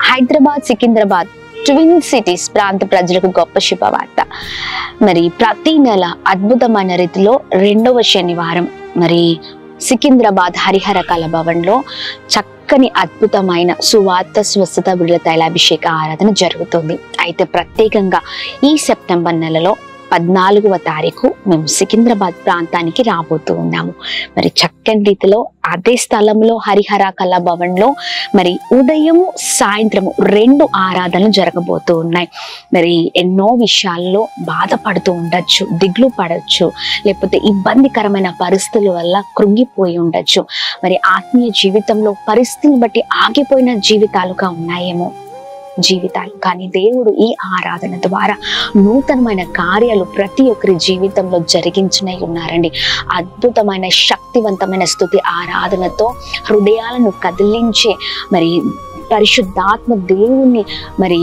Hyderabad Secunderabad twin cities ప్రాంత ప్రజలకు గొప్ప శుభవార్త. మరి ప్రతి నెల అద్భుతమైన రీతిలో 2వ శనివారం మరి సికింద్రాబాద్ హరిహర కళా భవన్ లో చక్కని అద్భుతమైన సువార్త స్వస్థత విడుదల తైలాభిషేక ఆరాధన జరుగుతుంది. అయితే ప్రత్యేకంగా ఈ సెప్టెంబర్ నెలలో 14వ తారీఖు మేము సికింద్రాబాద్ ప్రాంతానికి రాబోతూ ఉన్నాము. మరి చక్కని రీతిలో అదే స్థలంలో హరిహర కళా భవన్ లో మరి ఉదయము సాయంత్రము 2 ఆరాధనలు జరగబోతూ ఉన్నాయి. మరి ఎన్నో విషయాల్లో బాధపడుతూ ఉండొచ్చు, దిగులు పడవచ్చు, లేకపోతే ఇబ్బందికరమైన పరిస్థితుల వల్ల కృంగిపోయి ఉండొచ్చు. మరి ఆత్మీయ జీవితంలో పరిస్థితిని బట్టి ఆగిపోయిన జీవితాలుగా ఉన్నాయేమో జీవితాలు, కానీ దేవుడు ఈ ఆరాధన ద్వారా నూతనమైన కార్యాలు ప్రతి ఒక్కరి జీవితంలో జరిగించనే ఉన్నారండి. అద్భుతమైన శక్తివంతమైన స్తుతి ఆరాధనతో హృదయాలను కదిలించే మరి పరిశుద్ధాత్మ దేవుని మరి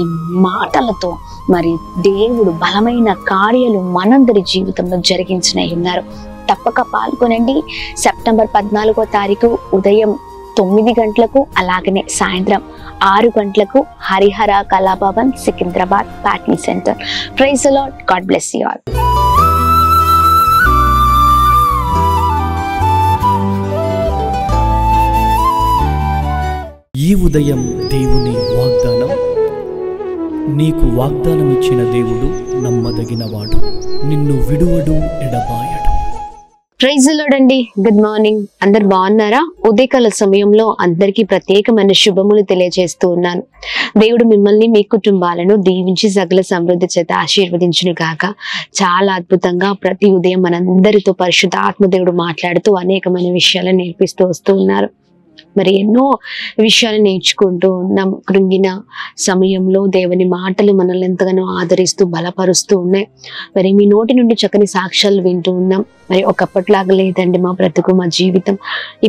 మాటలతో మరి దేవుడు బలమైన కార్యాలు మనందరి జీవితంలో జరిగించనే ఉన్నారు. తప్పక పాల్గొనండి. సెప్టెంబర్ 14వ తారీఖు ఉదయం 9 గంటలకు, అలాగనే సాయంత్రం 6 గంటలకు Harihara Kala Bhavan, Secunderabad, Patny centre. Praise the Lord. God bless you all. ఈ ఉదయం దేవుని వాగ్దానం. నీకు వాగ్దానం ఇచ్చిన దేవుడు నమ్మదగినవాడు, నిన్ను విడువడు, ఎడబాయడు. ప్రైజ్ ది లార్డ్ అండి. Good morning. అందరు బాగున్నారా? ఉదయకాల సమయంలో అందరికీ ప్రత్యేకమైన శుభములు తెలియజేస్తూ ఉన్నాను. దేవుడు మిమ్మల్ని, మీ కుటుంబాలను దీవించి సకల సమృద్ధి చేత ఆశీర్వదించును గాక. చాలా అద్భుతంగా ప్రతి ఉదయం మనందరితో పరిశుద్ధ ఆత్మదేవుడు మాట్లాడుతూ అనేకమైన విషయాలను నేర్పిస్తూ వస్తూ ఉన్నారు. మరి ఎన్నో విషయాలు నేర్చుకుంటూ ఉన్నాం. కృంగిన సమయంలో దేవుని మాటలు మనల్ని ఎంతగానో ఆదరిస్తూ బలపరుస్తూ ఉన్నాయి. మరి మీ నోటి నుండి చక్కని సాక్ష్యాలు వింటూ ఉన్నాం. మరి ఒకప్పటిలాగా లేదండి మా బ్రతుకు, మా జీవితం.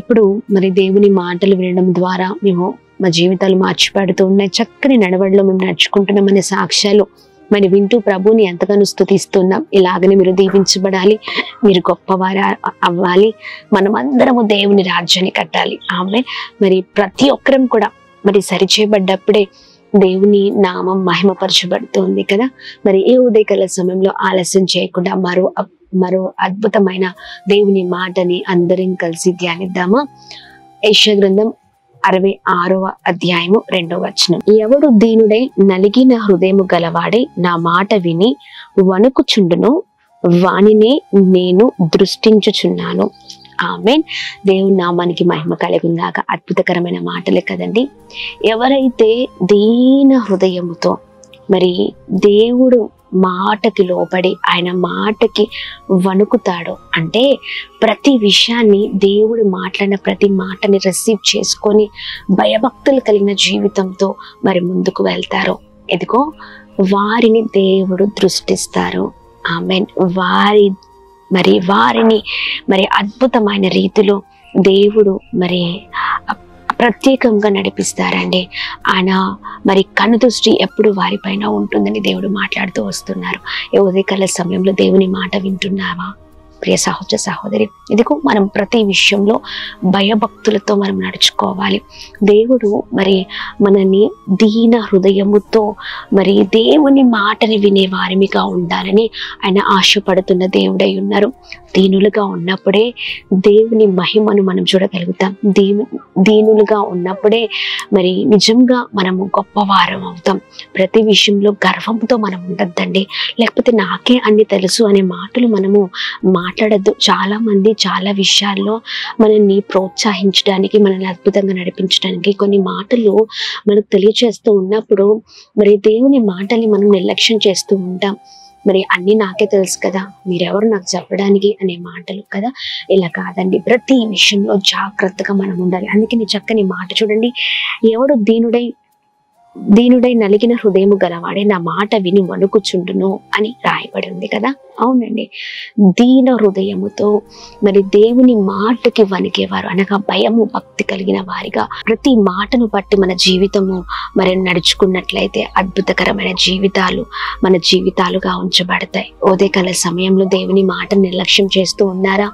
ఇప్పుడు మరి దేవుని మాటలు వినడం ద్వారా మేము మా జీవితాలు మార్చిపడుతూ ఉన్నాయి. చక్కని నడవడిలో మేము నడుచుకుంటున్నామనే సాక్ష్యాలు మరి వింటూ ప్రభుని ఎంతగానో స్తుతిస్తున్నాం. ఇలాగనే మీరు దీవించబడాలి, మీరు గొప్పవారు అవ్వాలి, మనం అందరము దేవుని రాజ్యాన్ని కట్టాలి. ఆమె మరి ప్రతి ఒక్కరం కూడా మరి సరిచేయబడ్డప్పుడే దేవుని నామం మహిమపరచబడుతుంది కదా. మరి ఈ ఉదయకాల సమయంలో ఆలస్యం చేయకుండా మరో అద్భుతమైన దేవుని మాటని అందరం కలిసి ధ్యానిద్దామా. యెషయా గ్రంథం 66వ అధ్యాయము 2వ వచనం. ఎవడు దీనుడై నలిగిన హృదయము గలవాడై నా మాట విని వణుకుచుండును, వానినే నేను దృష్టించుచున్నాను. ఆమేన్. దేవుని నామానికి మహిమ కలుగుగాక. అద్భుతకరమైన మాటలే కదండి. ఎవరైతే దీన హృదయముతో మరి దేవుడు మాటకి లోబడి ఆయన మాటకి వణుకుతాడు అంటే ప్రతి విషయాన్ని దేవుడు మాట్లాడిన ప్రతి మాటని రిసీవ్ చేసుకొని భయభక్తులు కలిగిన జీవితంతో మరి ముందుకు వెళ్తారు. ఎదుగో వారిని దేవుడు దృష్టిస్తారు. ఆమేన్. వారిని మరి అద్భుతమైన రీతిలో దేవుడు మరి ప్రత్యేకంగా నడిపిస్తారండి. ఆయన మరి కనుదృష్టి ఎప్పుడు వారిపైన ఉంటుందని దేవుడు మాట్లాడుతూ వస్తున్నారు. ఈ ఉదయకాల సమయంలో దేవుని మాట వింటున్నావా ప్రియ సహోదర సహోదరి? ఇదిగో మనం ప్రతి విషయంలో భయభక్తులతో మనం నడుచుకోవాలి. దేవుడు మరి మనని దీన హృదయముతో మరి దేవుని మాటని వినే వారిగా ఉండాలని ఆయన ఆశపడుతున్న దేవుడై ఉన్నారు. దీనులుగా ఉన్నప్పుడే దేవుని మహిమను మనం చూడగలుగుతాం. దీనులుగా ఉన్నప్పుడే మరి నిజంగా మనము గొప్పవారం అవుతాం. ప్రతి విషయంలో గర్వంతో మనం ఉండద్దండి. లేకపోతే నాకే అన్ని తెలుసు అనే మాటలు మనము మాట్లాడద్దు. చాలా మంది చాలా విషయాల్లో మనల్ని ప్రోత్సహించడానికి, మనల్ని అద్భుతంగా నడిపించడానికి కొన్ని మాటలు మనకు తెలియచేస్తూ ఉన్నప్పుడు మరి దేవుని మాటల్ని మనం నిర్లక్ష్యం చేస్తూ ఉంటాం. మరి అన్ని నాకే తెలుసు కదా, మీరెవరు నాకు చెప్పడానికి అనే మాటలు కదా. ఇలా కాదండి, ప్రతి విషయంలో జాగ్రత్తగా మనం ఉండాలి. అందుకే నీ చక్కని మాట చూడండి. ఎవడు దీనుడై నలిగిన హృదయము గలవాడే నా మాట విని వణుకుచుండును అని రాయబడి ఉంది కదా. అవునండి, దీన హృదయముతో మరి దేవుని మాటకి వణికేవారు అనగా భయము భక్తి కలిగిన వారిగా ప్రతి మాటను బట్టి మన జీవితము మరి నడుచుకున్నట్లయితే అద్భుతకరమైన జీవితాలు మన జీవితాలుగా ఉంచబడతాయి. ఉదయకాల సమయంలో దేవుని మాట నిర్లక్ష్యం చేస్తూ ఉన్నారా?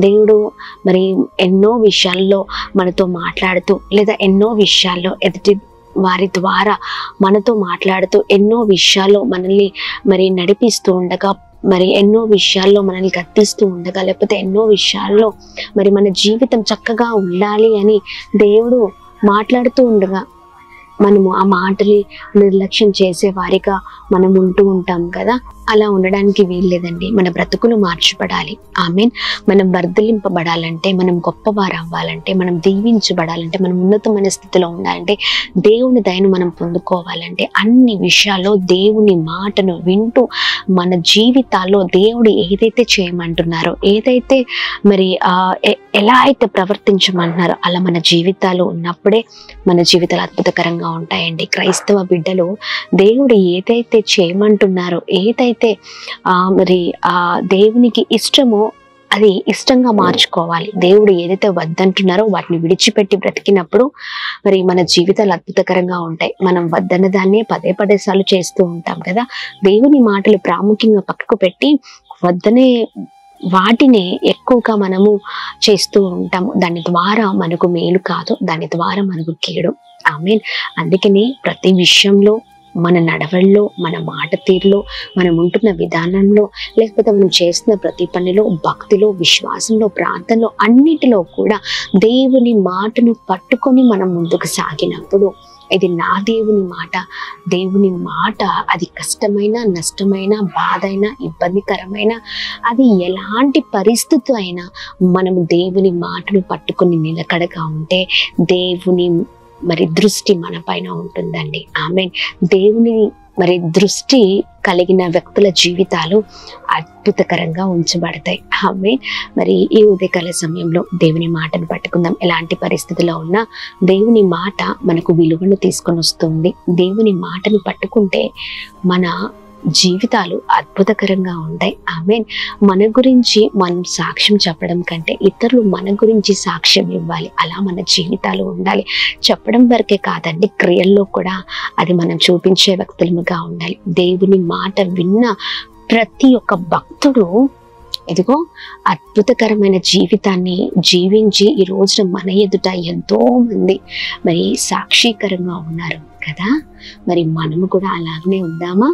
దేవుడు మరి ఎన్నో విషయాల్లో మనతో మాట్లాడుతూ లేదా ఎన్నో విషయాల్లో ఎదుటి వారి ద్వారా మనతో మాట్లాడుతూ ఎన్నో విషయాల్లో మనల్ని మరి నడిపిస్తూ ఉండగా, మరి ఎన్నో విషయాల్లో మనల్ని గద్దిస్తూ ఉండగా, లేకపోతే ఎన్నో విషయాల్లో మరి మన జీవితం చక్కగా ఉండాలి అని దేవుడు మాట్లాడుతూ ఉండగా మనము ఆ మాటని నిర్లక్ష్యం చేసే వారిగా మనం ఉంటూ ఉంటాం కదా. అలా ఉండడానికి వీల్లేదండి. మన బ్రతుకులు మార్చబడాలి. ఆమేన్. మనం వర్ధలింపబడాలంటే, మనం గొప్పవారు అవ్వాలంటే, మనం దీవించబడాలంటే, మనం ఉన్నతమైన స్థితిలో ఉండాలంటే, దేవుని దయను మనం పొందుకోవాలంటే, అన్ని విషయాల్లో దేవుని మాటను వింటూ మన జీవితాల్లో దేవుడు ఏదైతే చేయమంటున్నారో, ఏదైతే మరి ఎలా అయితే ప్రవర్తించమంటున్నారో అలా మన జీవితాలు ఉన్నప్పుడే మన జీవితాలు అద్భుతకరంగా ఉంటాయండి. క్రైస్తవ బిడ్డలు దేవుడు ఏదైతే చేయమంటున్నారో, ఏదైతే మరి దేవునికి ఇష్టమో అది ఇష్టంగా మార్చుకోవాలి. దేవుడు ఏదైతే వద్దంటున్నారో వాటిని విడిచిపెట్టి బ్రతికినప్పుడు మరి మన జీవితాలు అద్భుతకరంగా ఉంటాయి. మనం వద్దన్న దాన్ని పదే పదే సార్లు చేస్తూ ఉంటాం కదా. దేవుని మాటలు ప్రాముఖ్యంగా పక్కకు పెట్టి వద్దనే వాటిని ఎక్కువగా మనము చేస్తూ ఉంటాము. దాని ద్వారా మనకు మేలు కాదు, దాని ద్వారా మనకు కీడు. ఆమేన్. అందుకని ప్రతి విషయంలో, మన నడవల్లో, మన మాట తీరులో, మనం ఉంటున్న విధానంలో, లేకపోతే మనం చేస్తున్న ప్రతి పనిలో, భక్తిలో, విశ్వాసంలో, ప్రార్థనలో, అన్నిటిలో కూడా దేవుని మాటను పట్టుకొని మనం ముందుకు సాగినప్పుడు, ఇది నా దేవుని మాట, దేవుని మాట అది కష్టమైన, నష్టమైన, బాధ అయినా, ఇబ్బందికరమైన, అది ఎలాంటి పరిస్థితి అయినా మనము దేవుని మాటను పట్టుకొని నిలకడగా ఉంటే దేవుని మరి దృష్టి మన పైన ఉంటుందండి. ఆమేన్. దేవుని మరి దృష్టి కలిగిన వ్యక్తుల జీవితాలు అద్భుతకరంగా ఉంచబడతాయి. ఆమేన్. మరి ఈ ఉదయకాల సమయంలో దేవుని మాటను పట్టుకుందాం. ఎలాంటి పరిస్థితిలో ఉన్నా దేవుని మాట మనకు విలువను తీసుకొని వస్తుంది. దేవుని మాటను పట్టుకుంటే మన జీవితాలు అద్భుతకరంగా ఉంటాయి. ఆమేన్. మన గురించి మనం సాక్ష్యం చెప్పడం కంటే ఇతరులు మన గురించి సాక్ష్యం ఇవ్వాలి. అలా మన జీవితాలు ఉండాలి. చెప్పడం వరకే కాదండి, క్రియల్లో కూడా అది మనం చూపించే వ్యక్తులుగా ఉండాలి. దేవుని మాట విన్న ప్రతి ఒక్క భక్తుడు ఇదిగో అద్భుతకరమైన జీవితాన్ని జీవించి ఈ రోజున మన ఎదుట ఎంతో మంది మరి సాక్షీకరంగా ఉన్నారు కదా. మరి మనము కూడా అలాగనే ఉందామా?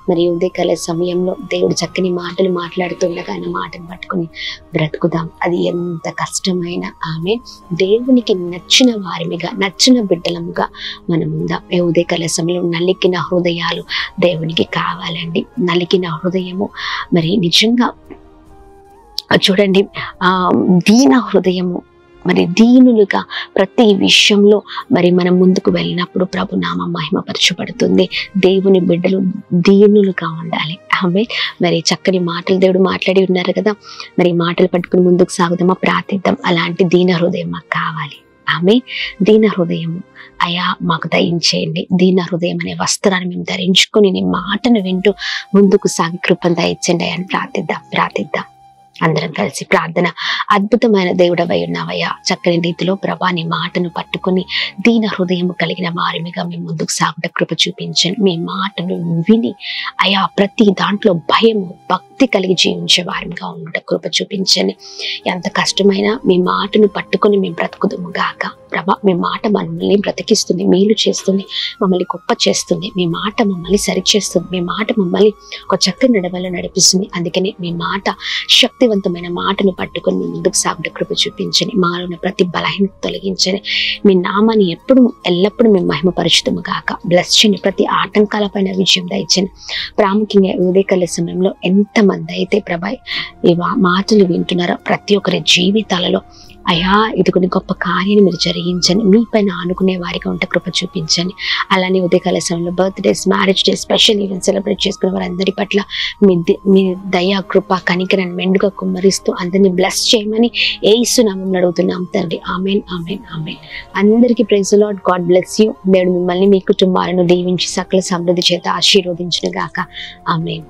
మరి ఉదయకాల సమయంలో దేవుడు చక్కని మాటలు మాట్లాడుతుండగా ఆయన మాటను పట్టుకుని బ్రతుకుదాం. అది ఎంత కష్టమైన ఆమె దేవునికి నచ్చిన వారిమిగా, నచ్చిన బిడ్డలముగా మనం ఉందాం. ఉదయకాల సమయంలో నలికిన హృదయాలు దేవునికి కావాలండి. నలికిన హృదయము మరి నిజంగా చూడండి, దీన హృదయము మరి దీనులుగా ప్రతి విషయంలో మరి మనం ముందుకు వెళ్ళినప్పుడు ప్రభు నామం మహిమపరచబడుతుంది. దేవుని బిడ్డలు దీనులుగా ఉండాలి. ఆమె మరి చక్కని మాటలు దేవుడు మాట్లాడి ఉన్నారు కదా. మరి మాటలు పట్టుకుని ముందుకు సాగుదామా? ప్రార్థిద్దాం. అలాంటి దీన హృదయం మాకు కావాలి. ఆమె దీన హృదయము అయా మాకు దయించేయండి. దీన హృదయం అనే వస్త్రాన్ని మేము ధరించుకొని నీ మాటను వింటూ ముందుకు సాగి కృపను దయచేయండి అని ప్రార్థిద్దాం. అందరం కలిసి ప్రార్థన. అద్భుతమైన దేవుడవై ఉన్నావయ్యా, చక్కని రీతిలో ప్రభా నీ మాటను పట్టుకుని దీన హృదయం కలిగిన వారిమిగా మేము ముందుకు సాగుట కృప చూపించండి. మీ మాటను విని అయా ప్రతి దాంట్లో భయము, భక్తి కలిగి జీవించే వారిగా ఉండట కృప చూపించండి. ఎంత కష్టమైనా మీ మాటను పట్టుకొని మేము బ్రతుకుదుము గాక. ప్రభా మీ మాట మమ్మల్ని బ్రతికిస్తుంది, మేలు చేస్తుంది, మమ్మల్ని గొప్ప చేస్తుంది. మీ మాట మమ్మల్ని సరిచేస్తుంది. మీ మాట మమ్మల్ని ఒక చక్కని నడవలో నడిపిస్తుంది. అందుకని మీ మాట శక్తివంతమైన మాటను పట్టుకొని మీ ముందుకు సాగుట కృప చూపించండి. మాలో ఉన్న ప్రతి బలహీనత తొలగించండి. మీ నామాన్ని ఎల్లప్పుడూ మేము మహిమపరచుదుము గాక. బ్లెస్ చేయండి. ప్రతి ఆటంకాలపైన విజయం దయచండి. ప్రాముఖ్యంగా ఉదయకాల సమయంలో ఎంతమంది అయితే ప్రభా ఈ మాటలు వింటున్నారో ప్రతి ఒక్కరి జీవితాలలో అయా ఇదిగొని గొప్ప కార్యాన్ని మీరు జరిగించండి. మీ పైన ఆనుకునే వారిగా ఉంటే కృప చూపించండి. అలానే ఉదయకాల సమయంలో birthdays, marriage day, special event celebrate చేసుకునే వారందరి పట్ల మీ దయా, కృప, కనికరాన్ని మెండుగా కుమ్మరిస్తూ అందరినీ బ్లెస్ చేయమని యేసు నామములో అడుగుతున్నాం తండ్రి. ఆమేన్, ఆమేన్, ఆమేన్. అందరికీ praise the Lord. God bless you. దేవుడు మిమ్మల్ని, మీ కుటుంబాలను దీవించి సకల సమృద్ధి చేత ఆశీర్వదించును గాక. ఆమేన్.